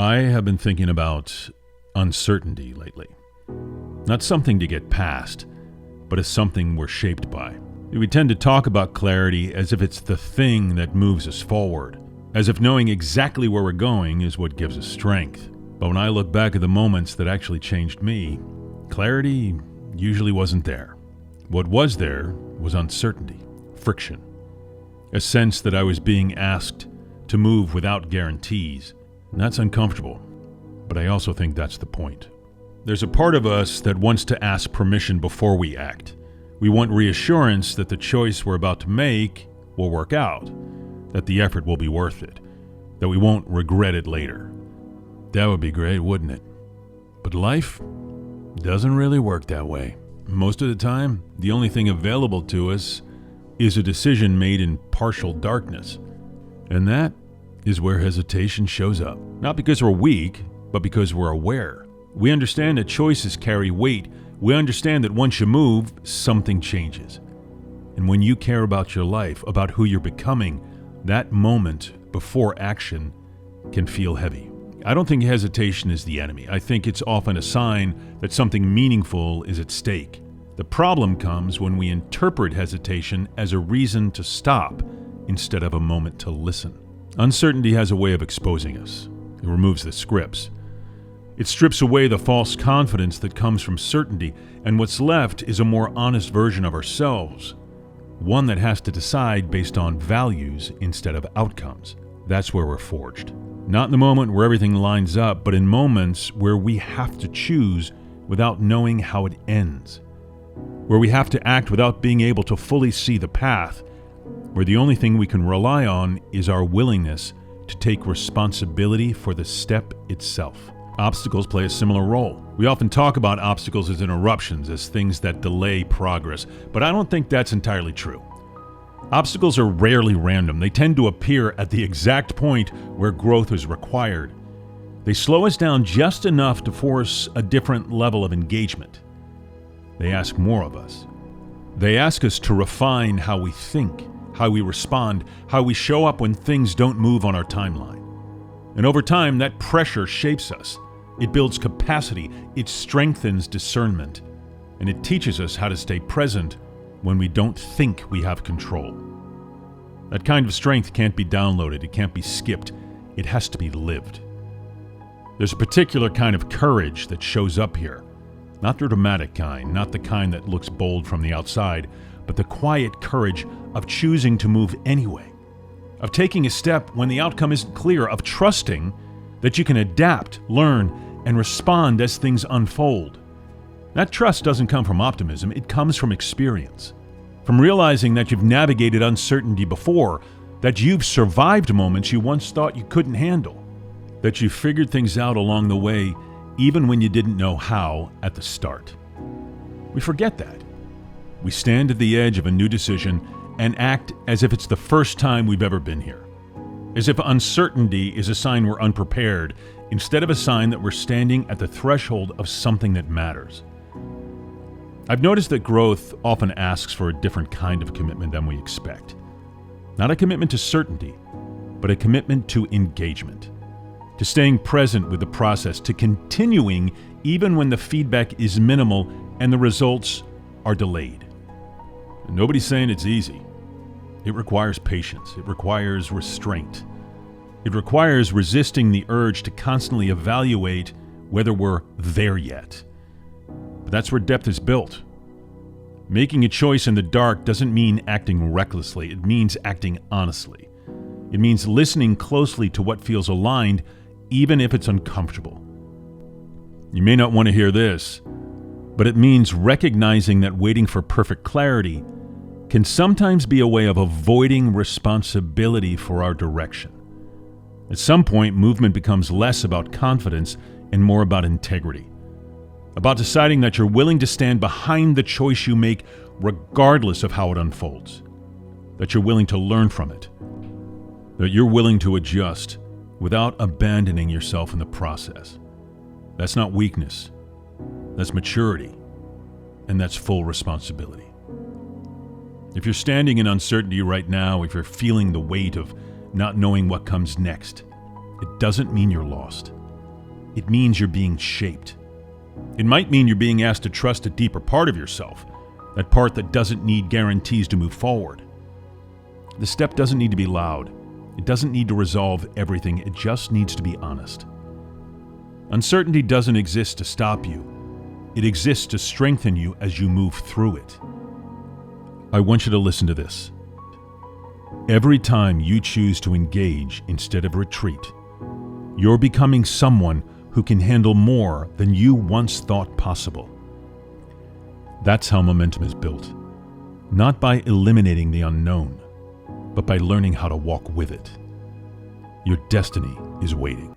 I have been thinking about uncertainty lately. Not something to get past, but as something we're shaped by. We tend to talk about clarity as if it's the thing that moves us forward, as if knowing exactly where we're going is what gives us strength. But when I look back at the moments that actually changed me, clarity usually wasn't there. What was there was uncertainty, friction, a sense that I was being asked to move without guarantees. And that's uncomfortable, but I also think that's the point. There's a part of us that wants to ask permission before we act. We want reassurance that the choice we're about to make will work out, that the effort will be worth it, that we won't regret it later. That would be great, wouldn't it? But life doesn't really work that way. Most of the time, the only thing available to us is a decision made in partial darkness. And that is where hesitation shows up. Not because we're weak, but because we're aware. We understand that choices carry weight. We understand that once you move, something changes. And when you care about your life, about who you're becoming, that moment before action can feel heavy. I don't think hesitation is the enemy. I think it's often a sign that something meaningful is at stake. The problem comes when we interpret hesitation as a reason to stop instead of a moment to listen. Uncertainty has a way of exposing us. It removes the scripts. It strips away the false confidence that comes from certainty, and what's left is a more honest version of ourselves, one that has to decide based on values instead of outcomes. That's where we're forged. Not in the moment where everything lines up, but in moments where we have to choose without knowing how it ends, where we have to act without being able to fully see the path, where the only thing we can rely on is our willingness to take responsibility for the step itself. Obstacles play a similar role. We often talk about obstacles as interruptions, as things that delay progress, but I don't think that's entirely true. Obstacles are rarely random. They tend to appear at the exact point where growth is required. They slow us down just enough to force a different level of engagement. They ask more of us. They ask us to refine how we think, how we respond, how we show up when things don't move on our timeline. And over time, that pressure shapes us. It builds capacity, it strengthens discernment, and it teaches us how to stay present when we don't think we have control. That kind of strength can't be downloaded, it can't be skipped, it has to be lived. There's a particular kind of courage that shows up here. Not the dramatic kind, not the kind that looks bold from the outside, but the quiet courage of choosing to move anyway, of taking a step when the outcome isn't clear, of trusting that you can adapt, learn, and respond as things unfold. That trust doesn't come from optimism, it comes from experience, from realizing that you've navigated uncertainty before, that you've survived moments you once thought you couldn't handle, that you figured things out along the way even when you didn't know how at the start. We forget that. We stand at the edge of a new decision and act as if it's the first time we've ever been here, as if uncertainty is a sign we're unprepared, instead of a sign that we're standing at the threshold of something that matters. I've noticed that growth often asks for a different kind of commitment than we expect. Not a commitment to certainty, but a commitment to engagement, to staying present with the process, to continuing even when the feedback is minimal and the results are delayed. And nobody's saying it's easy. It requires patience. It requires restraint. It requires resisting the urge to constantly evaluate whether we're there yet. But that's where depth is built. Making a choice in the dark doesn't mean acting recklessly. It means acting honestly. It means listening closely to what feels aligned, even if it's uncomfortable. You may not want to hear this, but it means recognizing that waiting for perfect clarity can sometimes be a way of avoiding responsibility for our direction. At some point, movement becomes less about confidence and more about integrity, about deciding that you're willing to stand behind the choice you make regardless of how it unfolds, that you're willing to learn from it, that you're willing to adjust without abandoning yourself in the process. That's not weakness, that's maturity, and that's full responsibility. If you're standing in uncertainty right now, if you're feeling the weight of not knowing what comes next, it doesn't mean you're lost. It means you're being shaped. It might mean you're being asked to trust a deeper part of yourself, that part that doesn't need guarantees to move forward. The step doesn't need to be loud. It doesn't need to resolve everything. It just needs to be honest. Uncertainty doesn't exist to stop you. It exists to strengthen you as you move through it. I want you to listen to this. Every time you choose to engage instead of retreat, you're becoming someone who can handle more than you once thought possible. That's how momentum is built. Not by eliminating the unknown, but by learning how to walk with it. Your destiny is waiting.